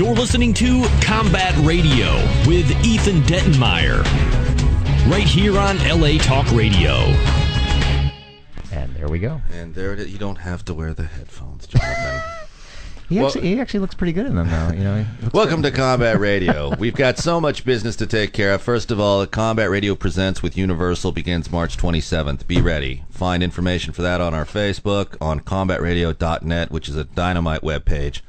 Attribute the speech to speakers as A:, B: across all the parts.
A: You're listening to Combat Radio with Ethan Dettenmeyer, right here on LA Talk Radio.
B: And there we go.
C: And there it is. You don't have to wear the headphones, Jonathan.
B: He actually looks pretty good in them now. You know.
C: Welcome to Combat Radio. We've got so much business to take care of. First of all, Combat Radio Presents with Universal begins March 27th. Be ready. Find information for that on our Facebook, on combatradio.net, which is a dynamite webpage.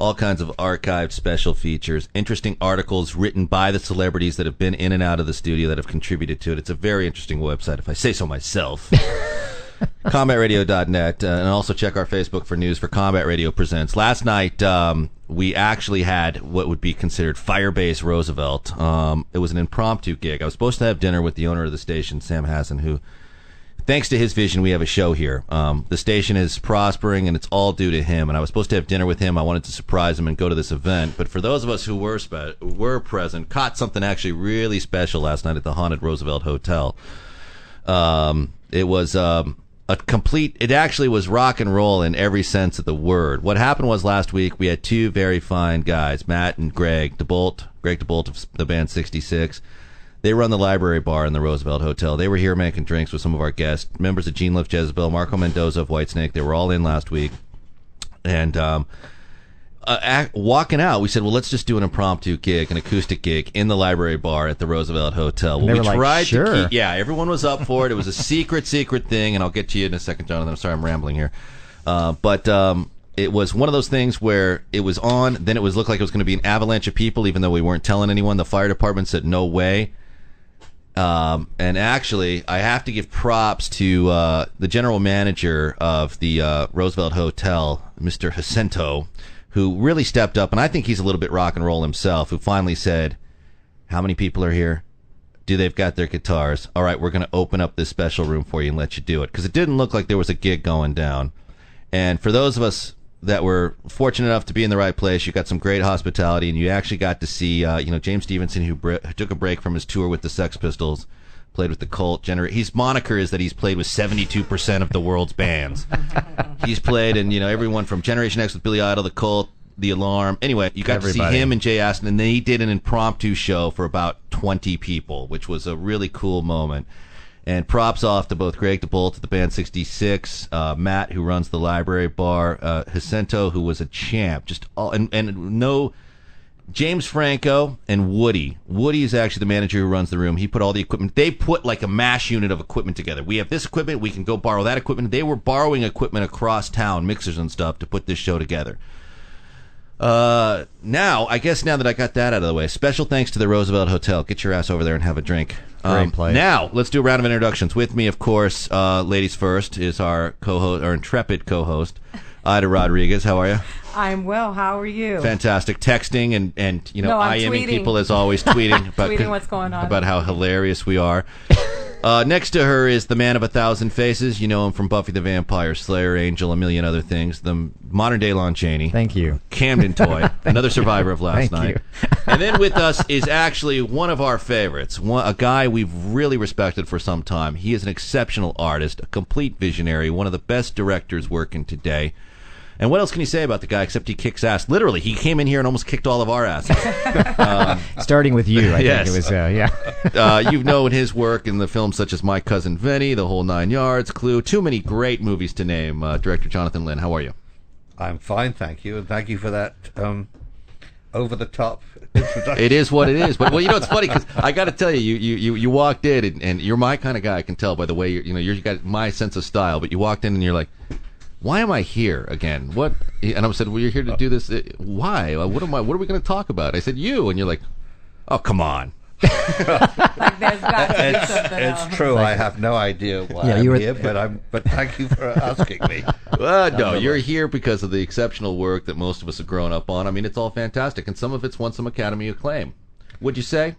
C: All kinds of archived special features, interesting articles written by the celebrities that have been in and out of the studio that have contributed to it. It's a very interesting website, if I say so myself. CombatRadio.net, and also check our Facebook for news for Combat Radio Presents. Last night, we actually had what would be considered Firebase Roosevelt. It was an impromptu gig. I was supposed to have dinner with the owner of the station, Sam Hassan, who, thanks to his vision, we have a show here. The station is prospering, and it's all due to him. And I was supposed to have dinner with him. I wanted to surprise him and go to this event. But for those of us who were present, caught something actually really special last night at the haunted Roosevelt Hotel. It was it actually was rock and roll in every sense of the word. What happened was last week we had two very fine guys, Matt and Greg DeBolt of the band 66. They run the library bar in the Roosevelt Hotel. They were here making drinks with some of our guests, members of Gene Lift Jezebel, Marco Mendoza of Whitesnake. They were all in last week. And walking out, we said, well, let's just do an impromptu gig, an acoustic gig in the library bar at the Roosevelt Hotel. Well, we tried to keep, everyone was up for it. It was a secret thing, and I'll get to you in a second, Jonathan. I'm sorry I'm rambling here. But it was one of those things where it was on, then it looked like it was going to be an avalanche of people, even though we weren't telling anyone. The fire department said, no way. And actually, I have to give props to the general manager of the Roosevelt Hotel, Mr. Jacinto, who really stepped up, and I think he's a little bit rock and roll himself, who finally said, how many people are here? Do they've got their guitars? All right, we're going to open up this special room for you and let you do it. Because it didn't look like there was a gig going down. And for those of us that were fortunate enough to be in the right place, you got some great hospitality, and you actually got to see James Stevenson, who took a break from his tour with the Sex Pistols, played with the Cult. His moniker is that he's played with 72% of the world's bands. He's played in everyone from Generation X with Billy Idol, the Cult, the Alarm. Anyway, you got to see him and Jay Aston, and then he did an impromptu show for about 20 people, which was a really cool moment. And props off to both Greg DeBolt of the band 66, Matt, who runs the library bar, Jacinto, who was a champ, James Franco and Woody. Woody is actually the manager who runs the room. He put all the equipment. They put like a mash unit of equipment together. We have this equipment. We can go borrow that equipment. They were borrowing equipment across town, mixers and stuff, to put this show together. Now that I got that out of the way, special thanks to the Roosevelt Hotel. Get your ass over there and have a drink.
B: Great place.
C: Now, let's do a round of introductions. With me, of course, ladies first, is our co-host, our intrepid co-host, Ida Rodriguez. How are you?
D: I'm well. How are you?
C: Fantastic. Texting and IMing
D: tweeting.
C: people as always, tweeting about
D: tweeting what's going on,
C: about how hilarious we are. Next to her is the man of 1,000 faces. You know him from Buffy the Vampire Slayer, Angel, a million other things. The modern-day Lon Chaney.
B: Thank you.
C: Camden Toy, another survivor of last night.
B: You.
C: And then with us is actually one of our favorites, a guy we've really respected for some time. He is an exceptional artist, a complete visionary, one of the best directors working today. And what else can you say about the guy except he kicks ass? Literally, he came in here and almost kicked all of our asses.
B: Starting with you, I
C: yes.
B: think it was,
C: You've known his work in the films such as My Cousin Vinny, The Whole Nine Yards, Clue, too many great movies to name. Director Jonathan Lynn, how are you?
E: I'm fine, thank you, and thank you for that over-the-top introduction.
C: It is what it is. But, it's funny, because I got to tell you, you walked in, and you're my kind of guy, I can tell by the way, you got my sense of style, but you walked in and you're like, why am I here again? What? And I said, well, you're here to do this. Why? What are we going to talk about? I said, you. And you're like, oh, come on.
D: Like there's got to be something else.
E: It's true. I have no idea why I'm here, but thank you for asking me.
C: No, you're here because of the exceptional work that most of us have grown up on. I mean, it's all fantastic, and some of it's won some Academy acclaim. Would you say?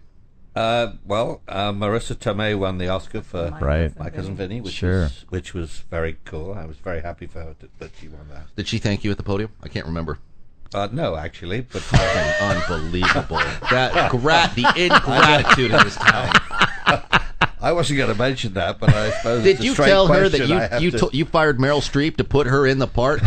E: Marissa Tomei won the Oscar for My Cousin Vinny, which was very cool. I was very happy for her that she won that.
C: Did she thank you at the podium? I can't remember.
E: No, actually, but
C: unbelievable. The ingratitude in this town.
E: I wasn't going to mention that, but I suppose.
C: Did you tell her that you fired Meryl Streep to put her in the part?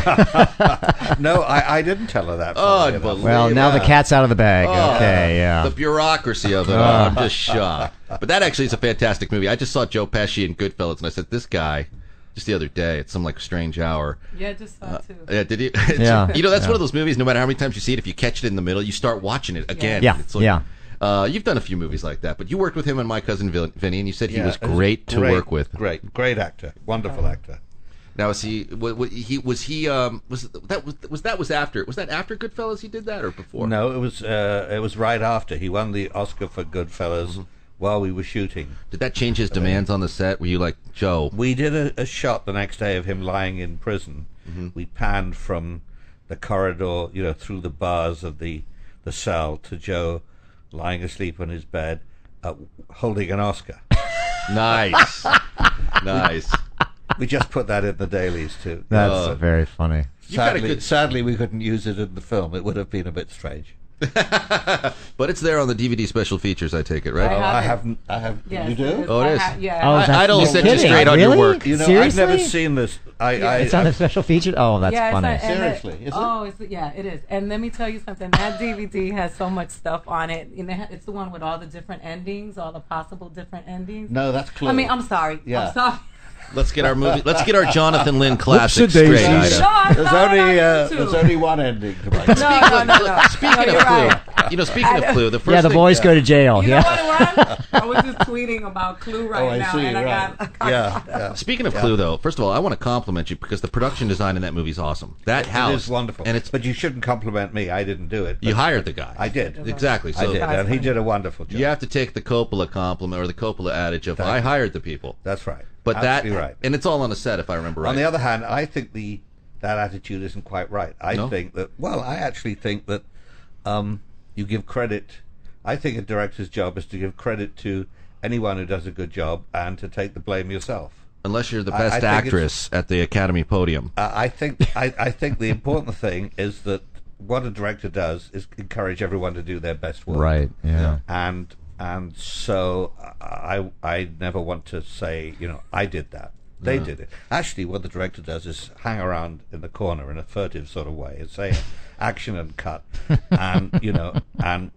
E: No, I didn't tell her that.
B: Well, now the cat's out of the bag. Okay, yeah.
C: The bureaucracy of it. I'm just shocked. But that actually is a fantastic movie. I just saw Joe Pesci in Goodfellas, and I said, this guy, just the other day at some like strange hour.
D: Yeah, just saw it too.
C: Yeah, did you?
B: Yeah.
C: You know, that's one of those movies. No matter how many times you see it, if you catch it in the middle, you start watching it again.
B: Yeah,
C: it's like, you've done a few movies like that, but you worked with him and My Cousin Vinny, and you said he was great to work with.
E: Great actor, wonderful actor.
C: Now, was that after Goodfellas he did that or before?
E: No, it was right after. He won the Oscar for Goodfellas while we were shooting.
C: Did that change his demands on the set? Were you like, Joe?
E: We did a shot the next day of him lying in prison. We panned from the corridor, through the bars of the cell to Joe lying asleep on his bed, holding an Oscar.
C: Nice. Nice.
E: We just put that in the dailies too.
B: That's very funny.
E: Sadly, we couldn't use it in the film. It would have been a bit strange.
C: But it's there on the DVD special features, I take it, right?
E: I have.
D: Yes,
E: you do?
C: Oh, it is.
B: I'd
C: set you straight on your work.
B: Seriously?
E: I've never seen this.
B: It's on the special features? Oh, that's funny.
E: Seriously, is it?
D: Oh, it is. And let me tell you something. That DVD has so much stuff on it. It's the one with all the different endings, all the possible different endings.
E: No, that's Clue.
D: I mean, I'm sorry.
E: Yeah.
D: I'm sorry.
C: Let's get our Jonathan Lynn classic straight.
E: There's only one ending to my
D: No.
C: Speaking of Clue, speaking of Clue, the first
B: the boys go to jail.
D: You know what it was? I was just tweeting about Clue now,
E: see,
D: and
E: right.
D: I got.
C: Speaking of Clue, though, first of all, I want to compliment you because the production design in that movie is awesome. That house
E: is wonderful, but you shouldn't compliment me. I didn't do it.
C: You hired the guy.
E: I did
C: Exactly. So
E: I did, and he did a wonderful job.
C: You have to take the Coppola compliment or the Coppola adage of I hired the people.
E: That's right.
C: But
E: absolutely right.
C: And it's all on the set, if I remember right.
E: On the other hand, I think that attitude isn't quite right. I actually think that you give credit. I think a director's job is to give credit to anyone who does a good job and to take the blame yourself.
C: Unless you're the best actress at the Academy podium.
E: I think the important thing is that what a director does is encourage everyone to do their best work.
B: Right. Yeah.
E: And so I never want to say, I did that. They did it. Actually, what the director does is hang around in the corner in a furtive sort of way and say, action and cut. And, and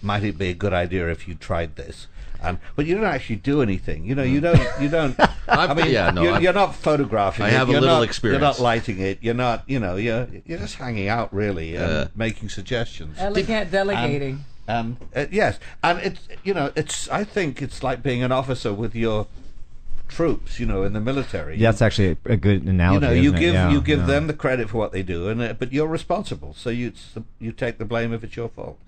E: might it be a good idea if you tried this? But you don't actually do anything. You don't. You're not photographing.
C: I have a little experience.
E: You're not lighting it. You're not. You're just hanging out really and making suggestions.
D: Elegant delegating.
E: Yes, and it's. I think it's like being an officer with your troops, in the military.
B: Yeah, that's actually a good analogy.
E: You give them the credit for what they do, but you're responsible. So you take the blame if it's your fault.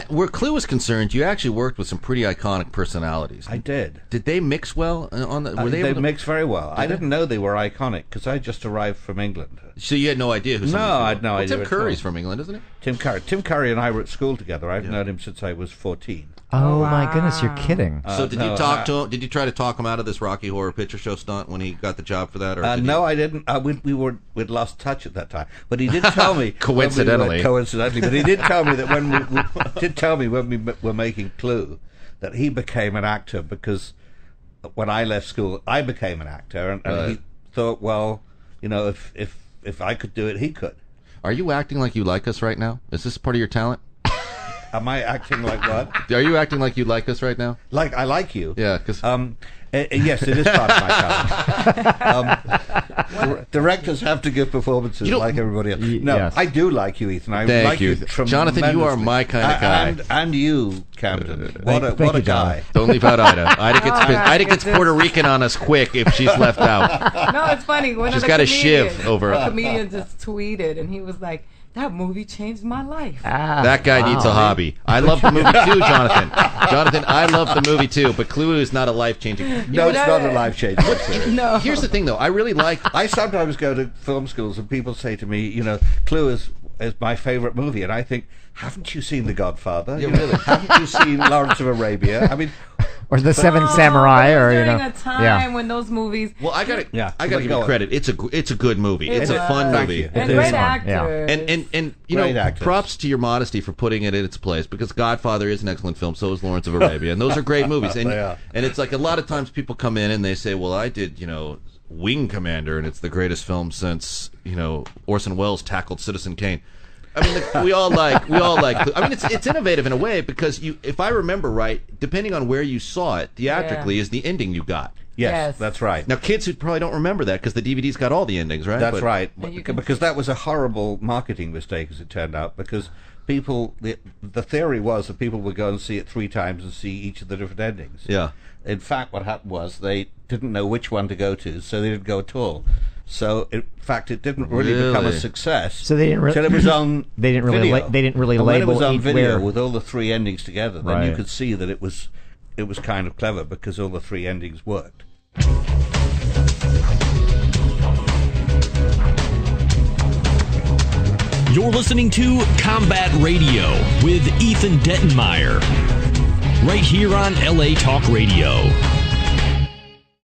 C: Where Clue is concerned, you actually worked with some pretty iconic personalities.
E: I did.
C: Did they mix well on the?
E: They mixed very well. I didn't know they were iconic because I just arrived from England.
C: So you had no idea who?
E: I had no idea.
C: Tim Curry's from England, isn't it?
E: Tim Curry and I were at school together. I've known him since I was 14.
B: Oh my goodness, you're kidding.
C: So did you talk to him? Did you try to talk him out of this Rocky Horror Picture Show stunt when he got the job for that? Or
E: no, I didn't. We'd lost touch at that time. But he did tell me
C: coincidentally.
E: But he did tell me that when we were making Clue, that he became an actor because when I left school, I became an actor, and he thought, well, if I could do it, he could.
C: Are you acting like you like us right now? Is this part of your talent?
E: Am I acting like what?
C: Are you acting like you like us right now?
E: Like I like you?
C: Yeah, because
E: yes, it is part of my talent. Directors have to give performances like everybody else. No, yes. I do like you, Ethan. I like you
C: Jonathan, you are my kind of guy.
E: And you, Camden. What a guy.
C: Don't leave out Ida. Ida gets Puerto Rican on us quick if she's left out.
D: No, it's funny.
C: She's got a shiv over.
D: A comedian just tweeted, and he was like, that movie changed my life.
C: That guy needs a hobby. I love the movie too, Jonathan. Jonathan, I love the movie too, but Clue is not a life-changing.
E: No, it's not a life-changing.
D: No.
C: Here's the thing, though. I really like.
E: I sometimes go to film schools and people say to me, Clue is my favorite movie, and I think, haven't you seen The Godfather?
C: Yeah, really?
E: Haven't you seen Lawrence of Arabia? I mean,
B: or the Seven Samurai, or
D: during a time when those movies.
C: Well, I gotta give you credit. It's a good movie. It's a fun movie.
D: And great actors.
C: And you know, props to your modesty for putting it in its place, because Godfather is an excellent film. So is Lawrence of Arabia, and those are great movies. And and it's like a lot of times people come in and they say, well, I did, Wing Commander, and it's the greatest film since Orson Welles tackled Citizen Kane. I mean, we all like. I mean, it's innovative in a way, because if I remember right, depending on where you saw it theatrically, is the ending you got.
E: Yes, that's right.
C: Now, kids who probably don't remember that, because the DVD's got all the endings, right?
E: That's right. Because that was a horrible marketing mistake, as it turned out, because people, the theory was that people would go and see it 3 times and see each of the different endings.
C: Yeah.
E: In fact, what happened was they didn't know which one to go to, so they didn't go at all. So, in fact, it didn't really become a success.
B: So they didn't
E: it was on
B: they didn't really
E: video.
B: They didn't really
E: and
B: label
E: when it was on
B: each
E: video
B: where.
E: with all the 3 endings together, then you could see that it was kind of clever, because all the 3 endings worked.
A: You're listening to Combat Radio with Ethan Dettenmeyer, right here on LA Talk Radio.